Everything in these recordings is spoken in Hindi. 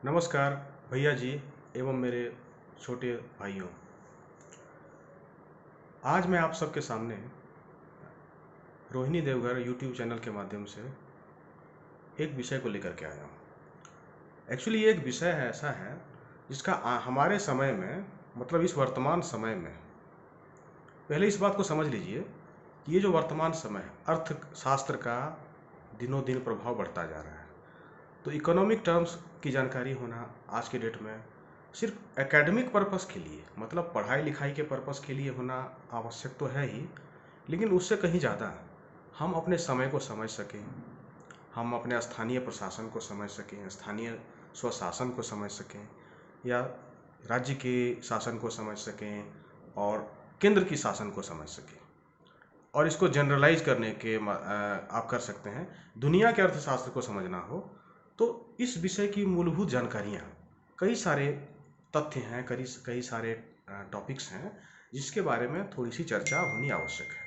नमस्कार भैया जी एवं मेरे छोटे भाइयों। आज मैं आप सबके सामने रोहिणी देवगर यूट्यूब चैनल के माध्यम से एक विषय को लेकर के आया हूँ। एक्चुअली ये एक विषय है ऐसा है जिसका हमारे समय में मतलब इस वर्तमान समय में, पहले इस बात को समझ लीजिए कि ये जो वर्तमान समय है अर्थशास्त्र का दिनों दिन प्रभाव बढ़ता जा रहा है। तो इकोनॉमिक टर्म्स की जानकारी होना आज के डेट में सिर्फ एकेडमिक पर्पस के लिए मतलब पढ़ाई लिखाई के पर्पस के लिए होना आवश्यक तो है ही, लेकिन उससे कहीं ज़्यादा हम अपने समय को समझ सकें, हम अपने स्थानीय प्रशासन को समझ सकें, स्थानीय स्वशासन को समझ सकें या राज्य के शासन को समझ सकें और केंद्र की शासन को समझ सकें। और इसको जनरलाइज करने के आप कर सकते हैं, दुनिया के अर्थशास्त्र को समझना हो तो इस विषय की मूलभूत जानकारियाँ, कई सारे तथ्य हैं, कई सारे टॉपिक्स हैं जिसके बारे में थोड़ी सी चर्चा होनी आवश्यक है।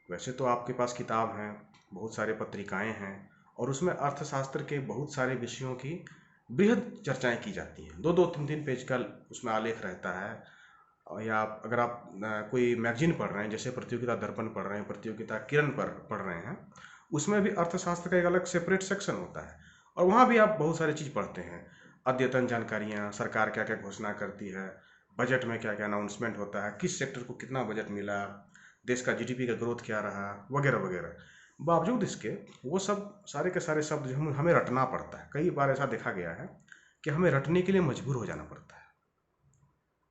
वैसे तो आपके पास किताब हैं, बहुत सारे पत्रिकाएं हैं और उसमें अर्थशास्त्र के बहुत सारे विषयों की बृहद चर्चाएं की जाती हैं। दो दो तीन तीन पेज का उसमें आलेख रहता है। या अगर आप कोई मैगजीन पढ़ रहे हैं, जैसे प्रतियोगिता दर्पण पढ़ रहे हैं, प्रतियोगिता किरण पर पढ़ रहे हैं, उसमें भी अर्थशास्त्र का एक अलग सेपरेट सेक्शन होता है और वहाँ भी आप बहुत सारी चीज़ पढ़ते हैं। अद्यतन जानकारियाँ, सरकार क्या क्या घोषणा करती है, बजट में क्या क्या अनाउंसमेंट होता है, किस सेक्टर को कितना बजट मिला, देश का जीडीपी का ग्रोथ क्या रहा, वगैरह वगैरह। बावजूद इसके वो सब सारे के सारे शब्द हमें रटना पड़ता है। कई बार ऐसा देखा गया है कि हमें रटने के लिए मजबूर हो जाना पड़ता है,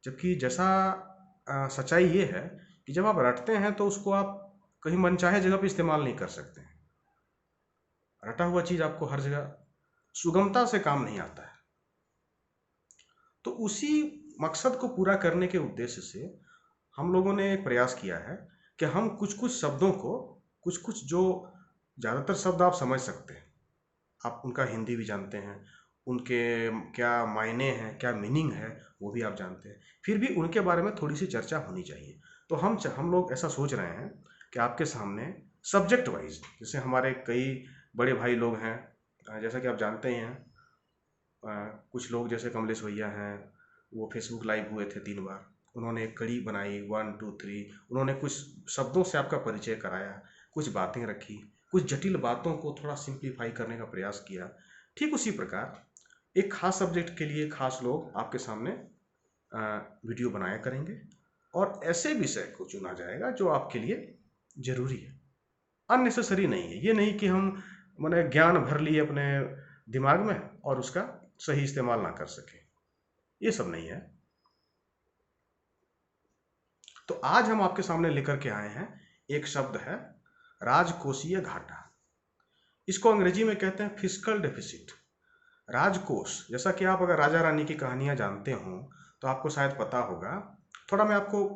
जबकि जैसा सच्चाई ये है कि जब आप रटते हैं तो उसको आप कहीं मनचाहे जगह पे इस्तेमाल नहीं कर सकते हैं। रटा हुआ चीज़ आपको हर जगह सुगमता से काम नहीं आता है। तो उसी मकसद को पूरा करने के उद्देश्य से हम लोगों ने एक प्रयास किया है कि हम कुछ कुछ शब्दों को, कुछ कुछ जो ज़्यादातर शब्द आप समझ सकते हैं, आप उनका हिंदी भी जानते हैं, उनके क्या मायने हैं, क्या मीनिंग है, वो भी आप जानते हैं, फिर भी उनके बारे में थोड़ी सी चर्चा होनी चाहिए। तो हम लोग ऐसा सोच रहे हैं कि आपके सामने सब्जेक्ट वाइज, जैसे हमारे कई बड़े भाई लोग हैं, जैसा कि आप जानते ही हैं, कुछ लोग जैसे कमलेश भैया हैं, वो फेसबुक लाइव हुए थे 3 बार, उन्होंने एक कड़ी बनाई 1 2 3, उन्होंने कुछ शब्दों से आपका परिचय कराया, कुछ बातें रखी, कुछ जटिल बातों को थोड़ा सिंप्लीफाई करने का प्रयास किया। ठीक उसी प्रकार एक खास सब्जेक्ट के लिए खास लोग आपके सामने वीडियो बनाया करेंगे और ऐसे विषय को चुना जाएगा जो आपके लिए जरूरी है, अननेसेसरी नहीं है। ये नहीं कि हम मैंने ज्ञान भर लिए अपने दिमाग में और उसका सही इस्तेमाल ना कर सके, ये सब नहीं है। तो आज हम आपके सामने लेकर के आए हैं, एक शब्द है राजकोषीय घाटा। इसको अंग्रेजी में कहते हैं फिस्कल डेफिसिट। राजकोष, जैसा कि आप अगर राजा रानी की कहानियां जानते हो तो आपको शायद पता होगा। थोड़ा मैं आपको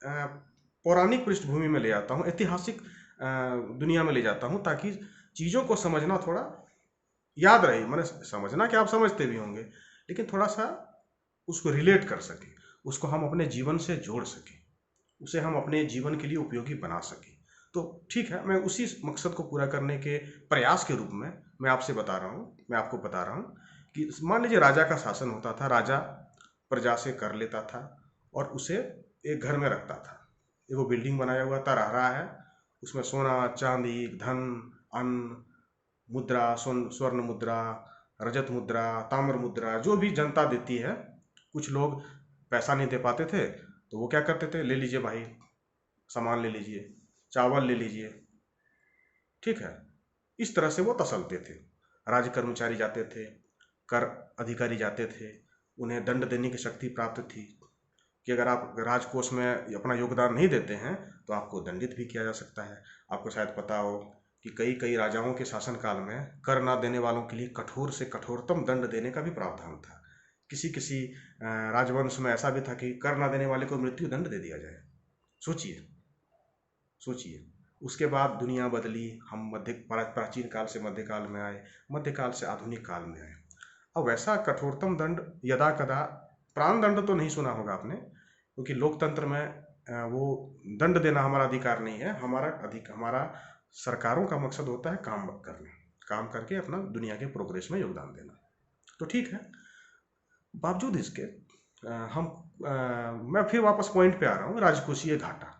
पौराणिक पृष्ठभूमि में ले जाता हूँ, ऐतिहासिक दुनिया में ले जाता हूँ, ताकि चीज़ों को समझना थोड़ा याद रहे। मैंने समझना कि आप समझते भी होंगे, लेकिन थोड़ा सा उसको रिलेट कर सकें, उसको हम अपने जीवन से जोड़ सकें, उसे हम अपने जीवन के लिए उपयोगी बना सकें। तो ठीक है, मैं उसी मकसद को पूरा करने के प्रयास के रूप में मैं आपसे बता रहा हूँ, मैं आपको बता रहा हूँ कि मान लीजिए राजा का शासन होता था, राजा प्रजा से कर लेता था और उसे एक घर में रखता था। एक वो बिल्डिंग बनाया हुआ था, रह रहा है, उसमें सोना चांदी धन अन्न मुद्रा, स्वर्ण मुद्रा, रजत मुद्रा, ताम्र मुद्रा, जो भी जनता देती है। कुछ लोग पैसा नहीं दे पाते थे तो वो क्या करते थे, ले लीजिए भाई, सामान ले लीजिए, चावल ले लीजिए, ठीक है। इस तरह से वो तसलते थे। राज्य कर्मचारी जाते थे, कर अधिकारी जाते थे, उन्हें दंड देने की शक्ति प्राप्त थी कि अगर आप राजकोष में अपना योगदान नहीं देते हैं तो आपको दंडित भी किया जा सकता है। आपको शायद पता हो कि कई कई राजाओं के शासनकाल में कर ना देने वालों के लिए कठोर से कठोरतम दंड देने का भी प्रावधान था। किसी किसी राजवंश में ऐसा भी था कि कर ना देने वाले को मृत्यु दंड दे दिया जाए। सोचिए, सोचिए। उसके बाद दुनिया बदली, हम प्राचीन काल से मध्यकाल में आए, मध्यकाल से आधुनिक काल में आए। अब वैसा कठोरतम दंड यदा कदा, प्राण दंड तो नहीं सुना होगा आपने, क्योंकि लोकतंत्र में वो दंड देना हमारा अधिकार नहीं है। हमारा सरकारों का मकसद होता है काम करना, काम करके अपना दुनिया के प्रोग्रेस में योगदान देना। तो ठीक है, बावजूद इसके मैं फिर वापस पॉइंट पे आ रहा हूँ, राजकोषीय घाटा।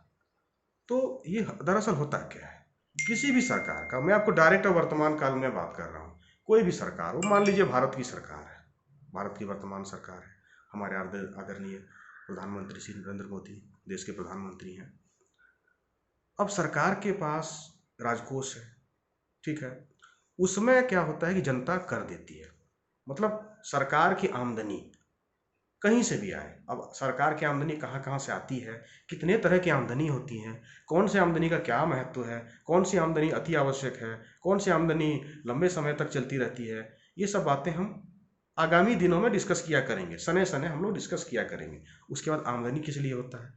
तो ये दरअसल होता क्या है, किसी भी सरकार का, मैं आपको डायरेक्ट वर्तमान काल में बात कर रहा हूँ, कोई भी सरकार हो, मान लीजिए भारत की सरकार है, भारत की वर्तमान सरकार है, हमारे आदरणीय प्रधानमंत्री श्री नरेंद्र मोदी देश के प्रधानमंत्री हैं। अब सरकार के पास राजकोष है, ठीक है, उसमें क्या होता है कि जनता कर देती है, मतलब सरकार की आमदनी कहीं से भी आए। अब सरकार की आमदनी कहाँ कहाँ से आती है, कितने तरह की आमदनी होती है, कौन सी आमदनी का क्या महत्व है, कौन सी आमदनी अति आवश्यक है, कौन सी आमदनी लंबे समय तक चलती रहती है, ये सब बातें हम आगामी दिनों में डिस्कस किया करेंगे, सने सने हम लोग डिस्कस किया करेंगे। उसके बाद आमदनी किस लिए होता है,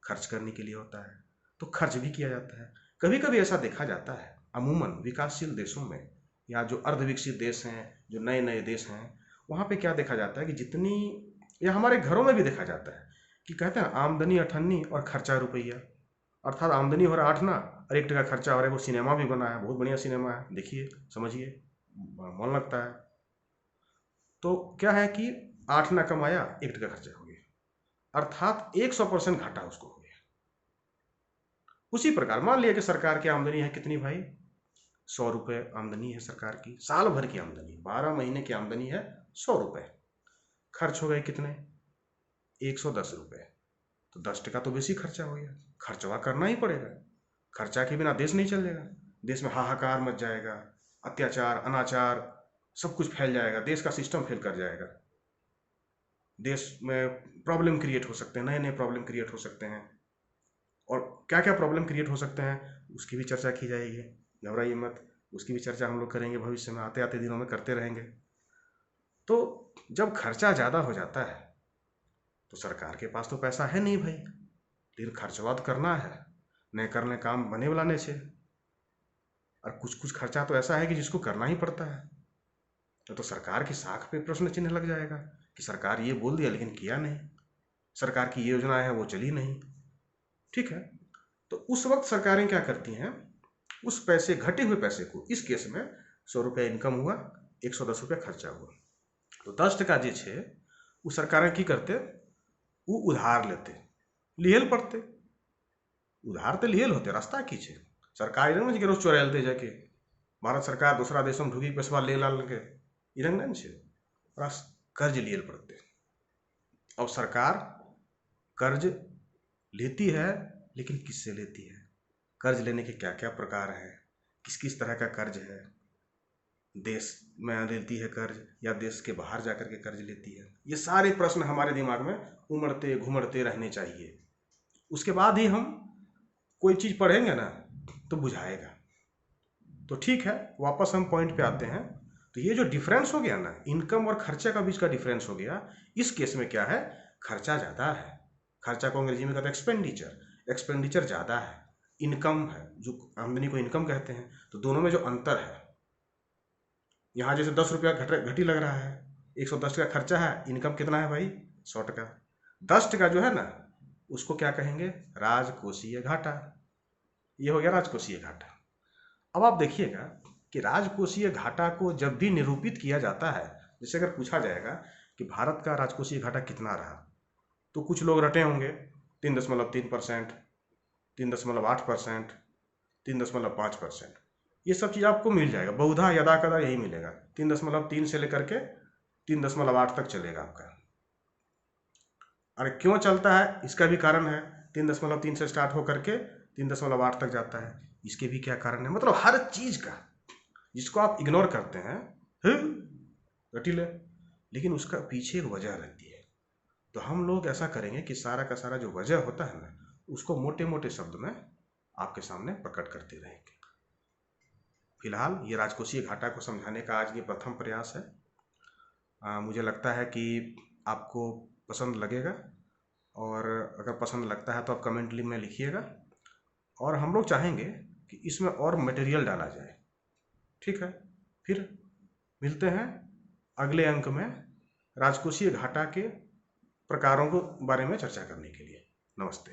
खर्च करने के लिए होता है, तो खर्च भी किया जाता है। कभी कभी ऐसा देखा जाता है, अमूमन विकासशील देशों में या जो अर्धविकसित देश हैं, जो नए नए देश हैं, वहाँ पे क्या देखा जाता है कि जितनी, या हमारे घरों में भी देखा जाता है कि कहते हैं आमदनी अठन्नी और खर्चा रुपया, अर्थात आमदनी हो रहा 8 ना और 1 टका खर्चा हो रहा है। वो सिनेमा भी बना है, बहुत बढ़िया सिनेमा है, देखिए समझिए, मन लगता है। तो क्या है कि 8 ना कमाया, 1 टका खर्चा हो गया, अर्थात 100% घाटा उसको हो गया। उसी प्रकार मान लिया कि सरकार की आमदनी है कितनी भाई, 100 रुपये आमदनी है सरकार की, साल भर की आमदनी, 12 महीने की आमदनी है 100 रुपये, खर्च हो गए कितने, 110 रुपये, तो 10 टका तो बेसी खर्चा हो गया, खर्चवा करना ही पड़ेगा, खर्चा के बिना देश नहीं चलेगा, देश में हाहाकार मच जाएगा, अत्याचार अनाचार सब कुछ फैल जाएगा, देश का सिस्टम फेल कर जाएगा, देश में प्रॉब्लम क्रिएट हो सकते हैं, नए नए प्रॉब्लम क्रिएट हो सकते हैं, और क्या क्या प्रॉब्लम क्रिएट हो सकते हैं उसकी भी चर्चा की जाएगी, घबराइए मत, उसकी भी चर्चा हम लोग करेंगे भविष्य में, आते आते दिनों में करते रहेंगे। तो जब खर्चा ज़्यादा हो जाता है तो सरकार के पास तो पैसा है नहीं भाई, लेकिन खर्चवा तो करना है, नहीं करने काम बने बुलाने से, और कुछ कुछ खर्चा तो ऐसा है कि जिसको करना ही पड़ता है, तो सरकार की साख पे प्रश्न चिन्ह लग जाएगा कि सरकार ये बोल दिया लेकिन किया नहीं, सरकार की ये योजना है वो चली नहीं, ठीक है। तो उस वक्त सरकारें क्या करती हैं, उस पैसे, घटे हुए पैसे को, इस केस में 100 रुपये इनकम हुआ, 110 रुपये खर्चा हुआ, तो 10 टका जे छे वो सरकारें की करते, वो उधार लेते, लिहेल पड़ते, उधार तो लिहेल होते, रास्ता की छे, सरकार इरंग में रोज चोरायल दे जाके, भारत सरकार दूसरा देशों में ढुकी पैसवा ले लाल के इरंग नहीं छे, कर्ज लिहेल पड़ते। अब सरकार कर्ज लेती है, लेकिन किससे लेती है, कर्ज लेने के क्या क्या प्रकार हैं, किस किस तरह का कर्ज है, देश में लेती है कर्ज या देश के बाहर जाकर के कर्ज लेती है, ये सारे प्रश्न हमारे दिमाग में उमड़ते घुमड़ते रहने चाहिए। उसके बाद ही हम कोई चीज़ पढ़ेंगे ना तो बुझाएगा। तो ठीक है, वापस हम पॉइंट पे आते हैं। तो ये जो डिफरेंस हो गया ना, इनकम और खर्चा का बीच का डिफरेंस हो गया, इस केस में क्या है, खर्चा ज़्यादा है, खर्चा को अंग्रेजी में कहते हैं एक्सपेंडिचर, एक्सपेंडिचर ज़्यादा है, इनकम है, जो आमदनी को इनकम कहते हैं। तो दोनों में जो अंतर है, यहाँ जैसे 10 रुपया घटी लग रहा है, 110 का खर्चा है, इनकम कितना है भाई, 100 टका, 10 टका जो है ना उसको क्या कहेंगे, राजकोषीय घाटा, ये हो गया राजकोषीय घाटा। अब आप देखिएगा कि राजकोषीय घाटा को जब भी निरूपित किया जाता है, जैसे अगर पूछा जाएगा कि भारत का राजकोषीय घाटा कितना रहा, तो कुछ लोग रटे होंगे 3.3%, 3.8%, 3.5%, ये सब चीज़ आपको मिल जाएगा, बहुधा यदा कदा यही मिलेगा, 3.3 से लेकर के 3.8 तक चलेगा आपका। अरे क्यों चलता है, इसका भी कारण है, 3.3 से स्टार्ट होकर के 3.8 तक जाता है, इसके भी क्या कारण है, मतलब हर चीज़ का जिसको आप इग्नोर करते हैं रटीले, लेकिन उसका पीछे एक वजह रहती है। तो हम लोग ऐसा करेंगे कि सारा का सारा जो वजह होता है ना, उसको मोटे मोटे शब्द में आपके सामने प्रकट करते रहेंगे। फिलहाल ये राजकोषीय घाटा को समझाने का आज ये प्रथम प्रयास है। मुझे लगता है कि आपको पसंद लगेगा, और अगर पसंद लगता है तो आप कमेंट में लिखिएगा, और हम लोग चाहेंगे कि इसमें और मटेरियल डाला जाए, ठीक है। फिर मिलते हैं अगले अंक में राजकोषीय घाटा के प्रकारों के बारे में चर्चा करने के लिए। नमस्ते।